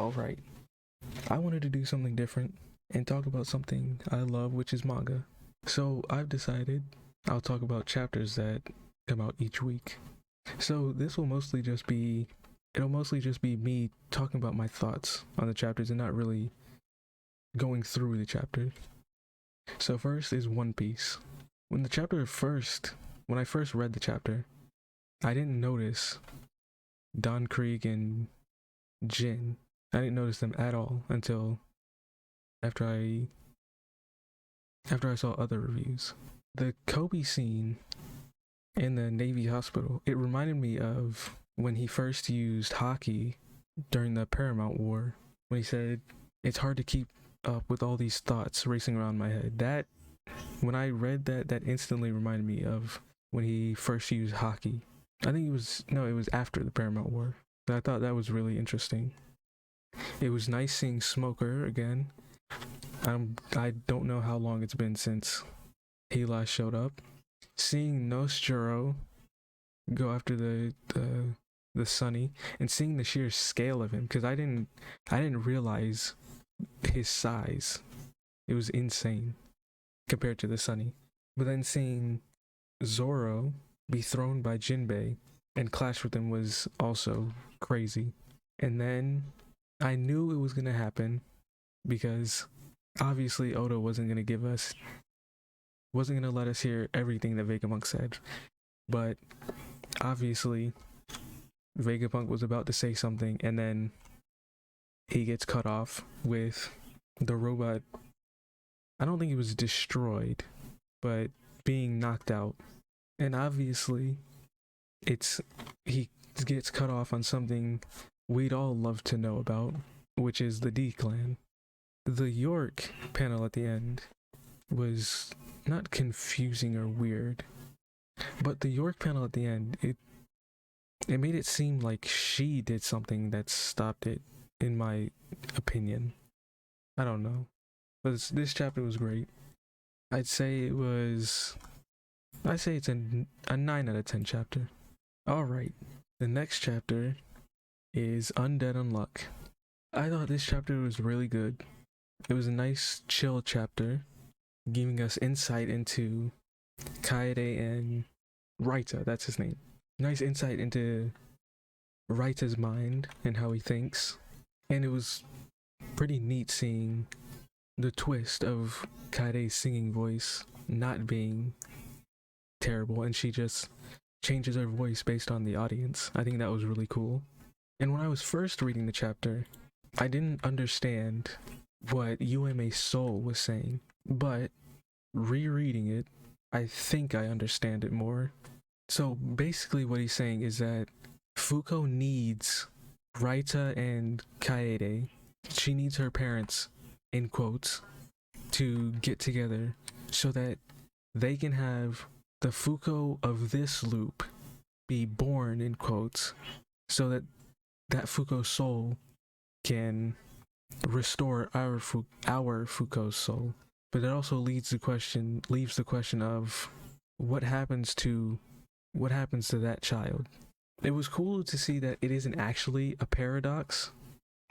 Alright, I wanted to do something different and talk about something I love, which is manga. So I've decided I'll talk about chapters that come out each week. So this will mostly just be, it'll mostly just be me talking about my thoughts on the chapters and not really going through the chapter. So first is One Piece. When I first read the chapter, I didn't notice Don Krieg and Jin. I didn't notice them at all until after I saw other reviews. The Kobe scene in the Navy hospital, it reminded me of when he first used hockey during the Paramount War, when he said, "It's hard to keep up with all these thoughts racing around my head." That, when I read that, that instantly reminded me of when he first used hockey. I think it was after the Paramount War. But I thought that was really interesting. It was nice seeing Smoker again. I don't know how long it's been since he last showed up. Seeing Noshiro go after the Sunny and seeing the sheer scale of him, because I didn't realize his size. It was insane compared to the Sunny. But then seeing Zoro be thrown by Jinbei and clash with him was also crazy. And then I knew it was gonna happen because obviously Oda wasn't gonna let us hear everything that Vegapunk said. But obviously Vegapunk was about to say something and then he gets cut off with the robot. I don't think it was destroyed, but being knocked out. And obviously he gets cut off on something we'd all love to know about, which is the D-Clan. The York panel at the end was not confusing or weird, but the York panel at the end, it made it seem like she did something that stopped it, in my opinion. I don't know. But this chapter was great. I'd say it's a 9 out of 10 chapter. Alright, the next chapter is Undead Unluck. I thought this chapter was really good. It was a nice, chill chapter, giving us insight into Kaede and Raita, that's his name. Nice insight into Raita's mind and how he thinks. And it was pretty neat seeing the twist of Kaede's singing voice not being terrible, and she just changes her voice based on the audience. I think that was really cool. And when I was first reading the chapter, I didn't understand what Yume's soul was saying, but rereading it, I think I understand it more. So basically what he's saying is that Fuko needs Raita and Kaede. She needs her parents, in quotes, to get together so that they can have the Fuko of this loop be born, in quotes, so that Fuko soul can restore our Fuko's soul. But it also leaves the question of what happens to that child. It was cool to see that it isn't actually a paradox,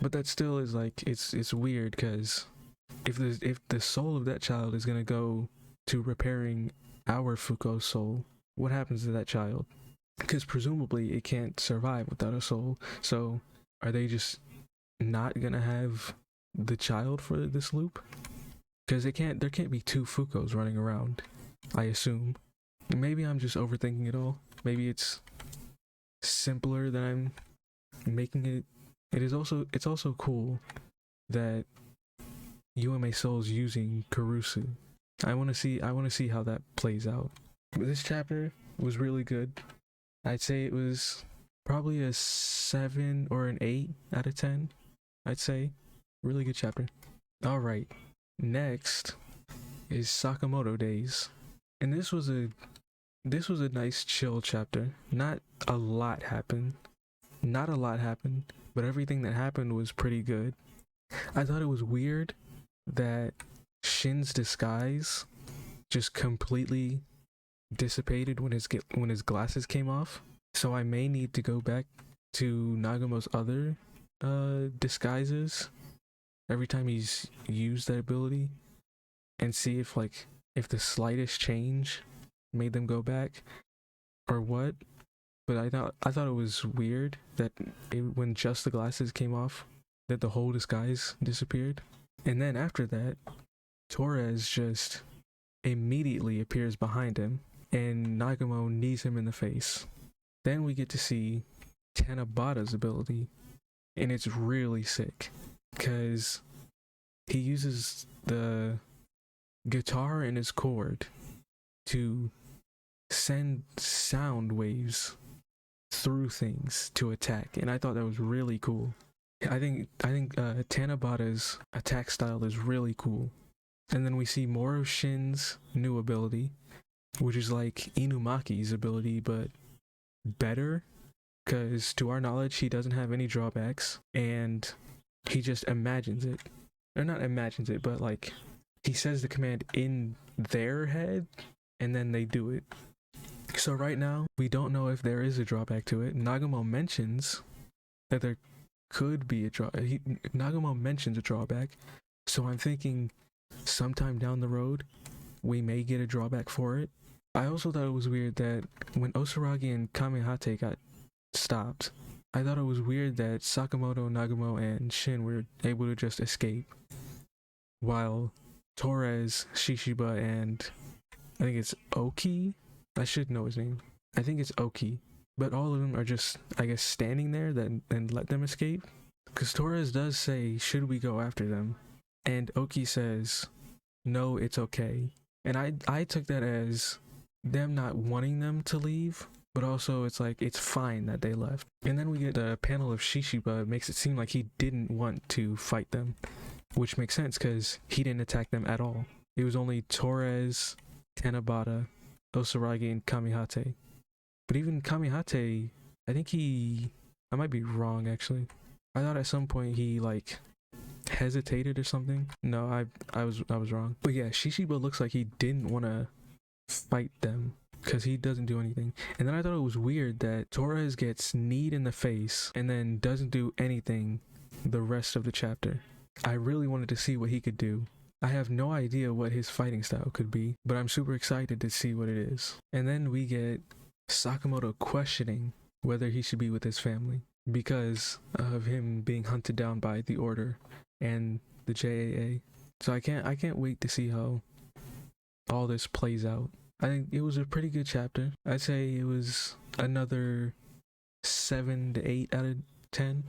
but that still is like, it's weird, because if the soul of that child is gonna go to repairing our Fuko's soul, what happens to that child? Because presumably it can't survive without a soul. So are they just not gonna have the child for this loop? Because there can't be two Fukos running around, I assume. Maybe I'm just overthinking it all. Maybe it's simpler than I'm making it. It's also cool that Yume's soul's using Kurusu. I want to see how that plays out. But this chapter was really good. I'd say it was probably a 7 or an 8 out of 10. I'd say really good chapter. All right, next is Sakamoto Days, and this was a nice chill chapter. Not a lot happened, but everything that happened was pretty good. I thought it was weird that Shin's disguise just completely dissipated when his glasses came off. So I may need to go back to Nagamo's other disguises every time he's used that ability and see if the slightest change made them go back or what. But I thought it was weird that when just the glasses came off, that the whole disguise disappeared. And then after that, Torres just immediately appears behind him and Nagumo knees him in the face. Then we get to see Tanabata's ability, and it's really sick because he uses the guitar in his chord to send sound waves through things to attack, and I thought that was really cool. I think Tanabata's attack style is really cool. And then we see more of Shin's new ability, which is like Inumaki's ability, but better, because to our knowledge, he doesn't have any drawbacks, and he just imagines it. Or not imagines it, but like, he says the command in their head, and then they do it. So right now, we don't know if there is a drawback to it. Nagumo mentions that there could be a drawback. Nagumo mentions a drawback, so I'm thinking sometime down the road, we may get a drawback for it. I also thought it was weird that when Osuragi and Kamehate got stopped, I thought it was weird that Sakamoto, Nagumo, and Shin were able to just escape, while Torres, Shishiba, and I think it's Oki, I should know his name, I think it's Oki, but all of them are just, I guess, standing there and let them escape. Because Torres does say, should we go after them? And Oki says, no, it's okay. And I took that as them not wanting them to leave, but also it's like, it's fine that they left. And then we get a panel of Shishiba. It makes it seem like he didn't want to fight them, which makes sense because he didn't attack them at all. It was only Torres, Tanabata, Osuragi, and Kamehate. But even Kamehate, I think I might be wrong actually. I thought at some point he like hesitated or something. No, I was wrong. But yeah, Shishiba looks like he didn't want to fight them because he doesn't do anything. And then I thought it was weird that Torres gets kneed in the face and then doesn't do anything the rest of the chapter. I really wanted to see what he could do. I have no idea what his fighting style could be, but I'm super excited to see what it is. And then we get Sakamoto questioning whether he should be with his family because of him being hunted down by the Order and the JAA. So I can't wait to see how all this plays out. I think it was a pretty good chapter. I'd say it was another 7 to 8 out of 10.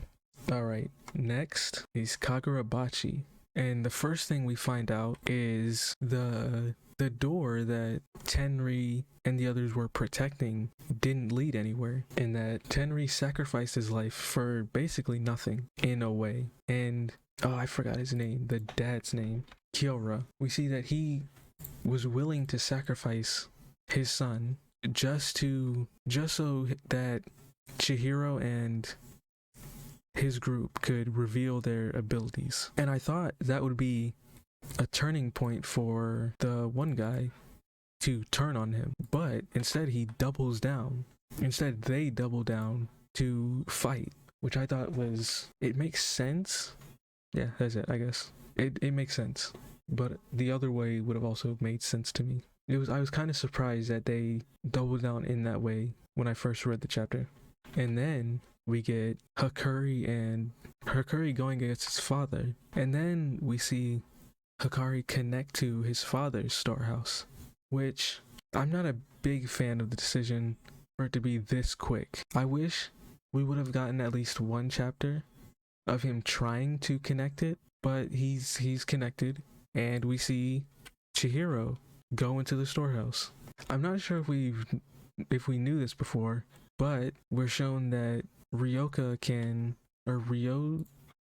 Alright, next is Kagurabachi. And the first thing we find out is the door that Tenri and the others were protecting didn't lead anywhere, and that Tenri sacrificed his life for basically nothing in a way. And oh, I forgot his name, the dad's name, Kyora. We see that he was willing to sacrifice his son just so that Chihiro and his group could reveal their abilities. And I thought that would be a turning point for the one guy to turn on him, but instead he doubles down. Instead they double down to fight, which I thought it makes sense. Yeah, that's it, I guess. It makes sense, but the other way would have also made sense to me. I was kind of surprised that they doubled down in that way when I first read the chapter. And then we get Hakuri going against his father, and then we see Hakari connect to his father's storehouse, which I'm not a big fan of the decision for it to be this quick. I wish we would have gotten at least one chapter of him trying to connect it, but he's connected, and we see Chihiro go into the storehouse. I'm not sure if we knew this before, but we're shown that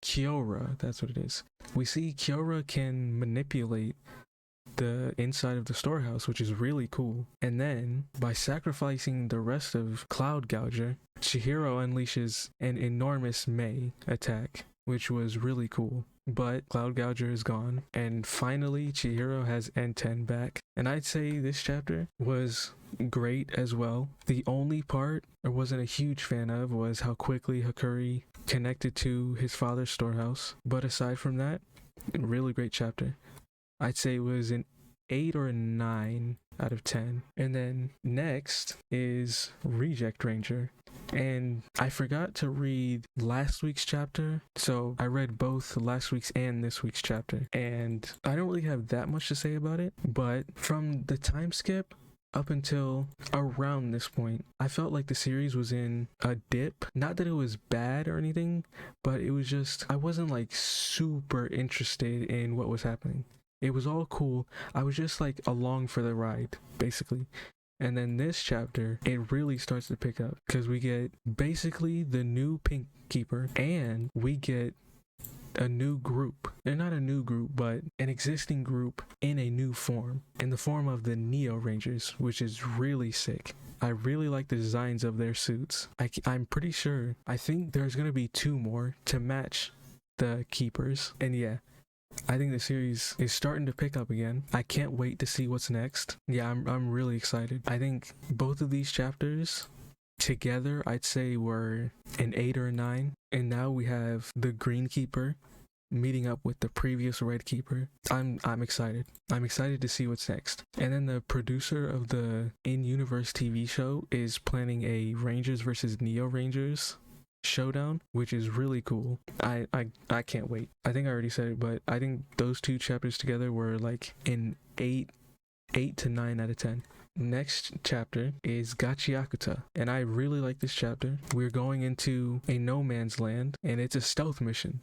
Kyora, that's what it is. We see Kyora can manipulate the inside of the storehouse, which is really cool. And then, by sacrificing the rest of Cloud Gouger, Chihiro unleashes an enormous Mei attack, which was really cool. but Cloud Gouger is gone, and finally Chihiro has N10 back. And I'd say this chapter was great as well. The only part I wasn't a huge fan of was how quickly Hakuri connected to his father's storehouse. But aside from that, really great chapter. I'd say it was an 8 or a 9 out of 10. And then next is Reject Ranger. And I forgot to read last week's chapter, so I read both last week's and this week's chapter. And I don't really have that much to say about it, but from the time skip up until around this point, I felt like the series was in a dip. Not that it was bad or anything, but it was just, I wasn't like super interested in what was happening. It was all cool. I was just like along for the ride, basically. And then this chapter, it really starts to pick up because we get basically the new Pink Keeper, and we get a new group. They're not a new group, but an existing group in a new form, in the form of the Neo Rangers, which is really sick. I really like the designs of their suits. I'm pretty sure, I think there's going to be 2 more to match the Keepers. And yeah, I think the series is starting to pick up again. I can't wait to see what's next. Yeah, I'm really excited. I think both of these chapters together, I'd say were an 8 or a 9. And now we have the Green Keeper meeting up with the previous Red Keeper. I'm excited. I'm excited to see what's next. And then the producer of the in-universe TV show is planning a Rangers versus Neo Rangers showdown, which is really cool. I can't wait. I think I already said it, but I think those 2 chapters together were like an 8 to 9 out of 10. Next chapter is Gachiakuta, and I really like this chapter. We're going into a no man's land, and it's a stealth mission,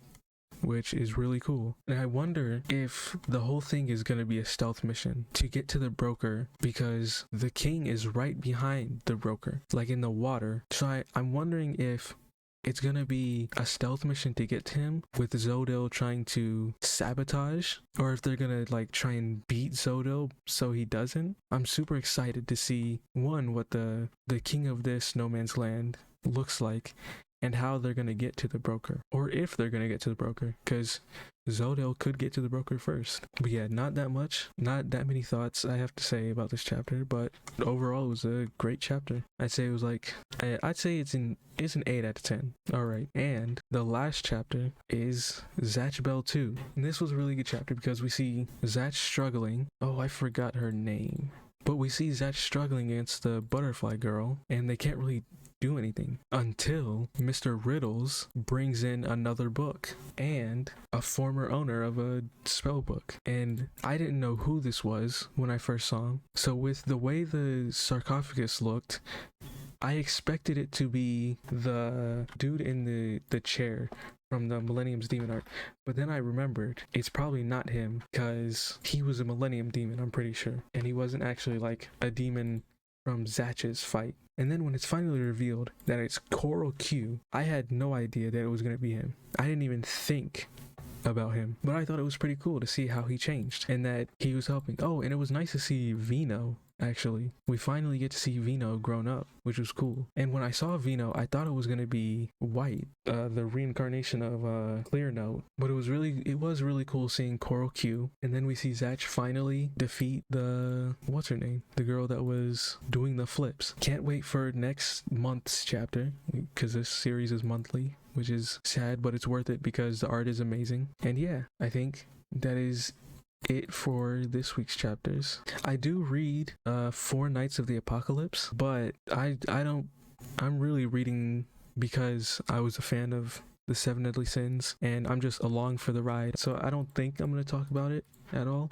which is really cool. And I wonder if the whole thing is going to be a stealth mission to get to the broker, because the king is right behind the broker, like in the water. So I'm wondering if it's gonna be a stealth mission to get to him, with Zodil trying to sabotage, or if they're gonna like try and beat Zodil so he doesn't. I'm super excited to see, one, what the king of this no man's land looks like, and how they're gonna get to the broker, or if they're gonna get to the broker, because Zodil could get to the broker first. But yeah, not that many thoughts I have to say about this chapter, but overall it was a great chapter. I'd say it's an 8 out of 10. All right, and the last chapter is Zatch Bell Ch. And this was a really good chapter because we see Zatch struggling. Oh, I forgot her name. But we see Zatch struggling against the butterfly girl, and they can't really do anything until Mr. Riddles brings in another book and a former owner of a spell book. And I didn't know who this was when I first saw him. So with the way the sarcophagus looked, I expected it to be the dude in the chair from the Millennium's Demon art. But then I remembered it's probably not him, because he was a Millennium Demon, I'm pretty sure. And he wasn't actually like a demon from Zatch's fight. And then when it's finally revealed that it's Coral Q, I had no idea that it was going to be him. I didn't even think about him, but I thought it was pretty cool to see how he changed and that he was helping. Oh, and it was nice to see Vino. Actually, we finally get to see Vino grown up, which was cool. And when I saw Vino, I thought it was going to be White, the reincarnation of Clear Note. But it was really cool seeing Coral Q. And then we see Zatch finally defeat what's her name? The girl that was doing the flips. Can't wait for next month's chapter, because this series is monthly, which is sad, but it's worth it because the art is amazing. And yeah, I think that is it for this week's chapters. I do read 4 Nights of the Apocalypse, but I'm really reading because I was a fan of the 7 Deadly Sins, and I'm just along for the ride, so I don't think I'm going to talk about it at all.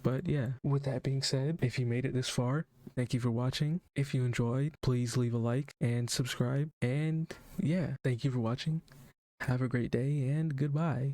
But yeah, with that being said, if you made it this far, thank you for watching. If you enjoyed, please leave a like and subscribe. And yeah, thank you for watching. Have a great day and goodbye.